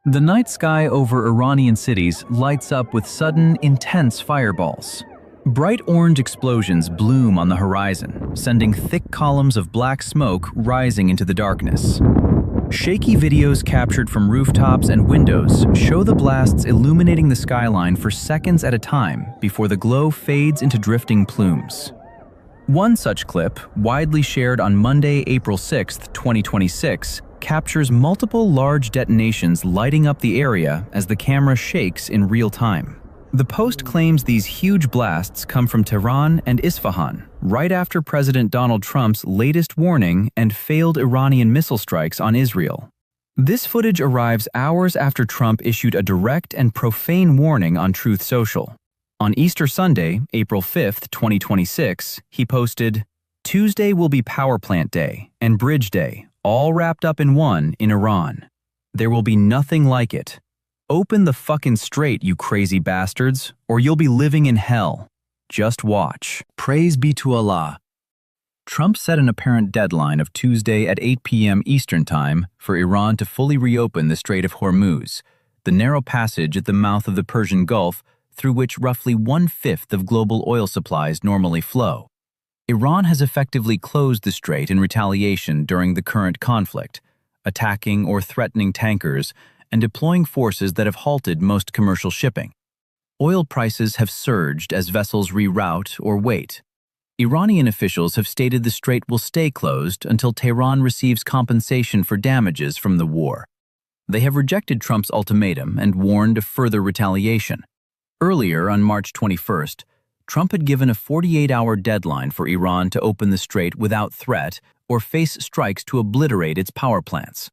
The night sky over Iranian cities lights up with sudden, intense fireballs. Bright orange explosions bloom on the horizon, sending thick columns of black smoke rising into the darkness. Shaky videos captured from rooftops and windows show the blasts illuminating the skyline for seconds at a time before the glow fades into drifting plumes. One such clip, widely shared on Monday, April 6, 2026, captures multiple large detonations lighting up the area as the camera shakes in real time. The post claims these huge blasts come from Tehran and Isfahan, right after President Donald Trump's latest warning and failed Iranian missile strikes on Israel. This footage arrives hours after Trump issued a direct and profane warning on Truth Social. On Easter Sunday, April 5, 2026, he posted, "Tuesday will be Power Plant Day and Bridge Day, all wrapped up in one in Iran. There will be nothing like it. Open the fucking strait, you crazy bastards, or you'll be living in hell. Just watch. Praise be to Allah." Trump set an apparent deadline of Tuesday at 8 p.m. Eastern Time for Iran to fully reopen the Strait of Hormuz, the narrow passage at the mouth of the Persian Gulf through which roughly 1/5 of global oil supplies normally flow. Iran has effectively closed the strait in retaliation during the current conflict, attacking or threatening tankers and deploying forces that have halted most commercial shipping. Oil prices have surged as vessels reroute or wait. Iranian officials have stated the strait will stay closed until Tehran receives compensation for damages from the war. They have rejected Trump's ultimatum and warned of further retaliation. Earlier, on March 21st, Trump had given a 48-hour deadline for Iran to open the strait without threat or face strikes to obliterate its power plants.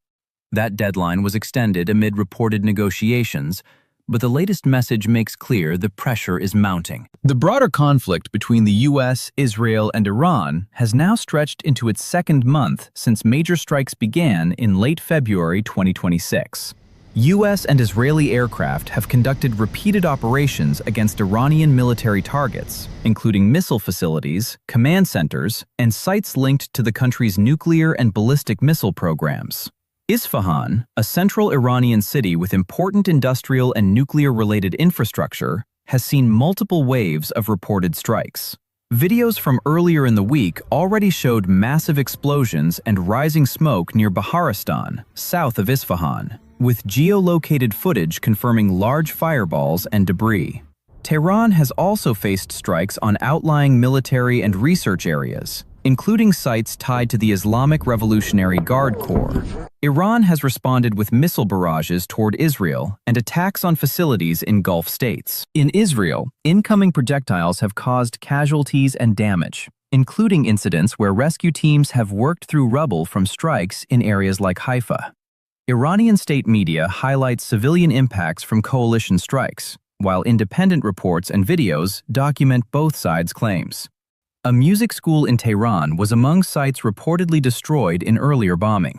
That deadline was extended amid reported negotiations, but the latest message makes clear the pressure is mounting. The broader conflict between the U.S., Israel, and Iran has now stretched into its second month since major strikes began in late February 2026. U.S. and Israeli aircraft have conducted repeated operations against Iranian military targets, including missile facilities, command centers, and sites linked to the country's nuclear and ballistic missile programs. Isfahan, a central Iranian city with important industrial and nuclear-related infrastructure, has seen multiple waves of reported strikes. Videos from earlier in the week already showed massive explosions and rising smoke near Baharistan, south of Isfahan, with geolocated footage confirming large fireballs and debris. Tehran has also faced strikes on outlying military and research areas, including sites tied to the Islamic Revolutionary Guard Corps. Iran has responded with missile barrages toward Israel and attacks on facilities in Gulf states. In Israel, incoming projectiles have caused casualties and damage, including incidents where rescue teams have worked through rubble from strikes in areas like Haifa. Iranian state media highlights civilian impacts from coalition strikes, while independent reports and videos document both sides' claims. A music school in Tehran was among sites reportedly destroyed in earlier bombing.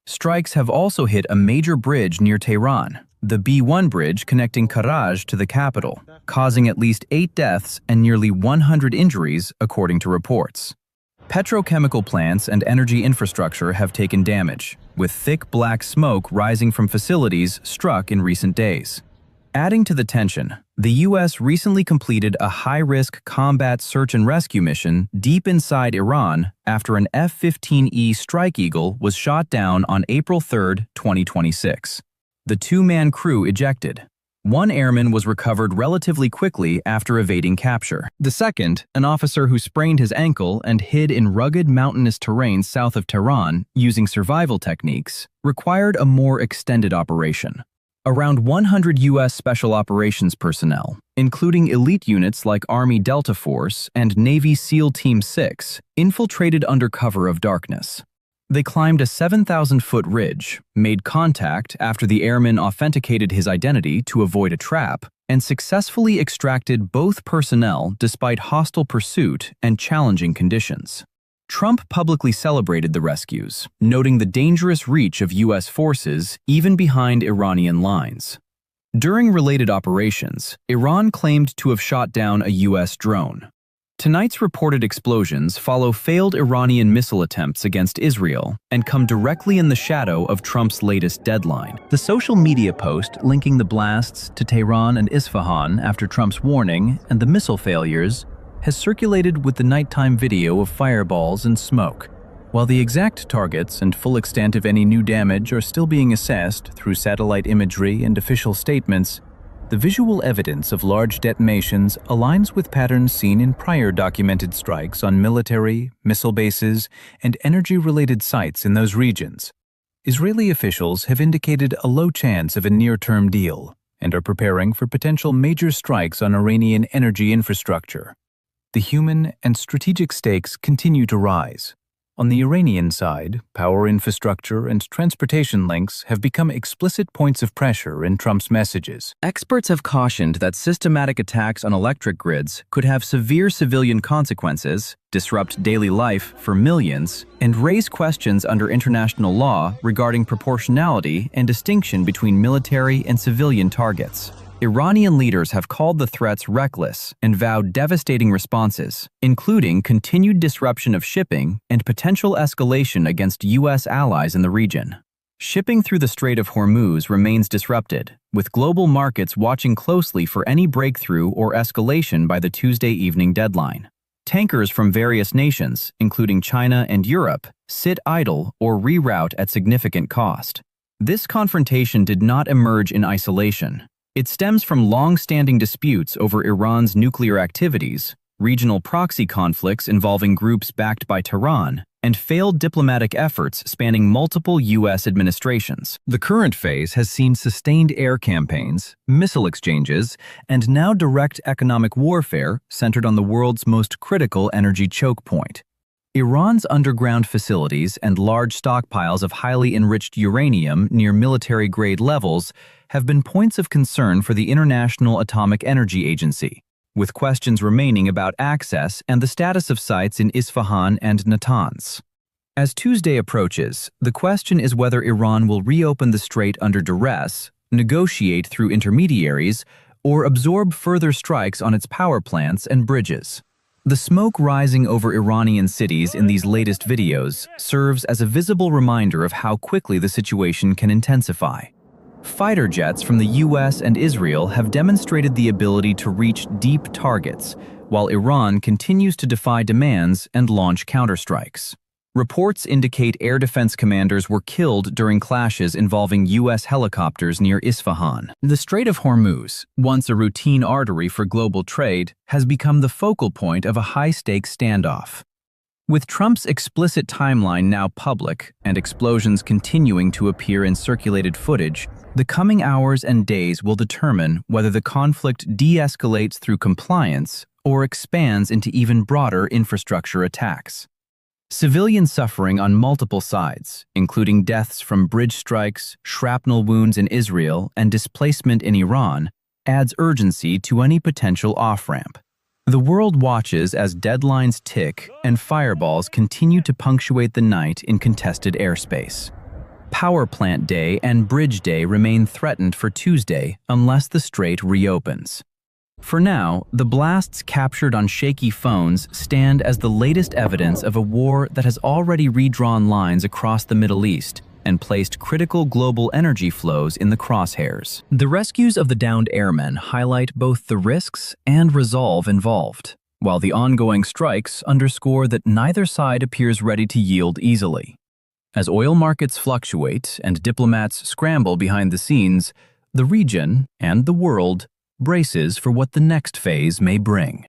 Strikes have also hit a major bridge near Tehran, the B1 bridge connecting Karaj to the capital, causing at least 8 deaths and nearly 100 injuries, according to reports. Petrochemical plants and energy infrastructure have taken damage, with thick black smoke rising from facilities struck in recent days. Adding to the tension, the U.S. recently completed a high-risk combat search and rescue mission deep inside Iran after an F-15E Strike Eagle was shot down on April 3, 2026. The 2-man crew ejected. One airman was recovered relatively quickly after evading capture. The second, an officer who sprained his ankle and hid in rugged mountainous terrain south of Tehran using survival techniques, required a more extended operation. Around 100 U.S. Special Operations personnel, including elite units like Army Delta Force and Navy SEAL Team 6, infiltrated under cover of darkness. They climbed a 7,000-foot ridge, made contact after the airman authenticated his identity to avoid a trap, and successfully extracted both personnel despite hostile pursuit and challenging conditions. Trump publicly celebrated the rescues, noting the dangerous reach of U.S. forces even behind Iranian lines. During related operations, Iran claimed to have shot down a U.S. drone. Tonight's reported explosions follow failed Iranian missile attempts against Israel and come directly in the shadow of Trump's latest deadline. The social media post linking the blasts to Tehran and Isfahan after Trump's warning and the missile failures has circulated with the nighttime video of fireballs and smoke. While the exact targets and full extent of any new damage are still being assessed through satellite imagery and official statements, the visual evidence of large detonations aligns with patterns seen in prior documented strikes on military, missile bases, and energy-related sites in those regions. Israeli officials have indicated a low chance of a near-term deal and are preparing for potential major strikes on Iranian energy infrastructure. The human and strategic stakes continue to rise. On the Iranian side, power infrastructure and transportation links have become explicit points of pressure in Trump's messages. Experts have cautioned that systematic attacks on electric grids could have severe civilian consequences, disrupt daily life for millions, and raise questions under international law regarding proportionality and distinction between military and civilian targets. Iranian leaders have called the threats reckless and vowed devastating responses, including continued disruption of shipping and potential escalation against U.S. allies in the region. Shipping through the Strait of Hormuz remains disrupted, with global markets watching closely for any breakthrough or escalation by the Tuesday evening deadline. Tankers from various nations, including China and Europe, sit idle or reroute at significant cost. This confrontation did not emerge in isolation. It stems from long-standing disputes over Iran's nuclear activities, regional proxy conflicts involving groups backed by Tehran, and failed diplomatic efforts spanning multiple U.S. administrations. The current phase has seen sustained air campaigns, missile exchanges, and now direct economic warfare centered on the world's most critical energy choke point. Iran's underground facilities and large stockpiles of highly enriched uranium near military-grade levels have been points of concern for the International Atomic Energy Agency, with questions remaining about access and the status of sites in Isfahan and Natanz. As Tuesday approaches, the question is whether Iran will reopen the strait under duress, negotiate through intermediaries, or absorb further strikes on its power plants and bridges. The smoke rising over Iranian cities in these latest videos serves as a visible reminder of how quickly the situation can intensify. Fighter jets from the U.S. and Israel have demonstrated the ability to reach deep targets, while Iran continues to defy demands and launch counterstrikes. Reports indicate air defense commanders were killed during clashes involving U.S. helicopters near Isfahan. The Strait of Hormuz, once a routine artery for global trade, has become the focal point of a high-stakes standoff. With Trump's explicit timeline now public and explosions continuing to appear in circulated footage, the coming hours and days will determine whether the conflict de-escalates through compliance or expands into even broader infrastructure attacks. Civilian suffering on multiple sides, including deaths from bridge strikes, shrapnel wounds in Israel, and displacement in Iran, adds urgency to any potential off-ramp. The world watches as deadlines tick and fireballs continue to punctuate the night in contested airspace. Power plant day and bridge day remain threatened for Tuesday unless the strait reopens. For now, the blasts captured on shaky phones stand as the latest evidence of a war that has already redrawn lines across the Middle East and placed critical global energy flows in the crosshairs. The rescues of the downed airmen highlight both the risks and resolve involved, while the ongoing strikes underscore that neither side appears ready to yield easily. As oil markets fluctuate and diplomats scramble behind the scenes, the region and the world braces for what the next phase may bring.